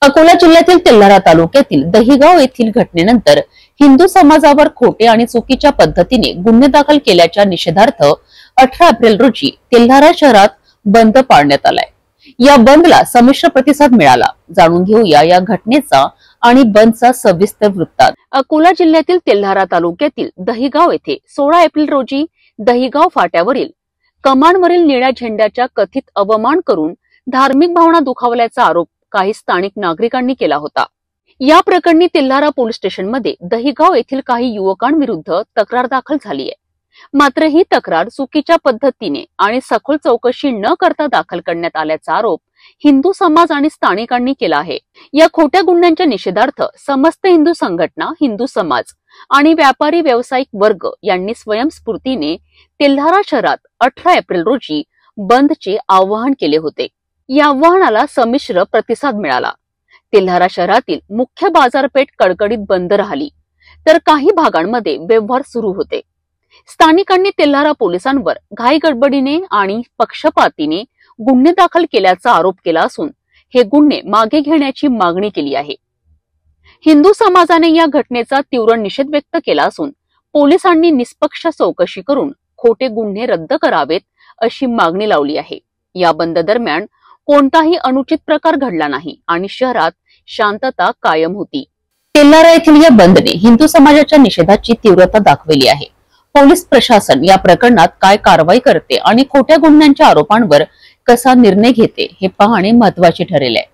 अकोला जिल्ह्यातील तेल्हारा तालुक्यातील दहिगाव येथील घटनेनंतर हिंदू समाजावर खोटे आणि चुकीच्या पद्धतीने गुन्हे दाखल केल्याच्या निषेधार्थ 18 एप्रिल रोजी तेल्हारा शहरात बंद पाळण्यात आलाय। या बंदला संमिश्र प्रतिसाद मिळाला। जाणून घेऊया या घटनेचा आणि बंदचा सविस्तर वृत्तांत। अकोला जिल्ह्यातील तेल्हारा तालुक्यातील दहिगाव येथे 16 एप्रिल रोजी दहिगाव फाट्यावरील कमानवरील निळ्या झेंड्याच्या कथित अवमान करून धार्मिक भावना दुखावल्याचा आरोप काही स्थानिक नागरिकांनी केला होता। या प्रकरणी तेल्हारा पोलीस स्टेशनमध्ये दहिगाव येथील काही युवकांविरुद्ध तक्रार दाखल झाली आहे। मात्र ही तक्रार चुकीच्या पद्धतीने आणि सखोल चौकशी न करता दाखल करण्यात आल्याचा आरोप हिंदू समाज आणि स्थानिकांनी केला आहे। या खोट्या गुन्ह्यांच्या निषेधार्थ समस्त हिंदू संघटना, हिंदू समाज आणि व्यापारी व्यावसायिक वर्ग यांनी स्वयंस्फूर्तीने तेल्हारा शहरात 18 एप्रिल रोजी बंदचे आवाहन केले होते। या आवाहनाला संमिश्र प्रतिसाद मिळाला। तेल्हारा शहरातील मुख्य बाजारपेठ कडकडीत बंद राहिली, तर काही भागांमध्ये व्यवहार सुरू होते। स्थानिकांनी तेल्हारा पोलिसांवर घाईगडबडीने आणि पक्षपातीने गुन्हे दाखल केल्याचा आरोप केला असून हे गुन्हे मागे घेण्याची मागणी केली आहे। हिंदू समाजाने या घटनेचा तीव्र निषेध व्यक्त केला असून पोलिसांनी निष्पक्ष चौकशी करून खोटे गुन्हे रद्द करावेत अशी मागणी लावली आहे। या बंद दरम्यान कोणताही अनुचित प्रकार घडला नाही आणि शहरात शांतता कायम होती। तेल्हारा येथील या बंदने हिंदू समाजाच्या निषेधाची तीव्रता दाखवली आहे। पोलीस प्रशासन या प्रकरणात काय कारवाई करते आणि खोट्या गुन्ह्यांच्या आरोपांवर कसा निर्णय घेते हे पाहणे महत्त्वाचे ठरेल आहे।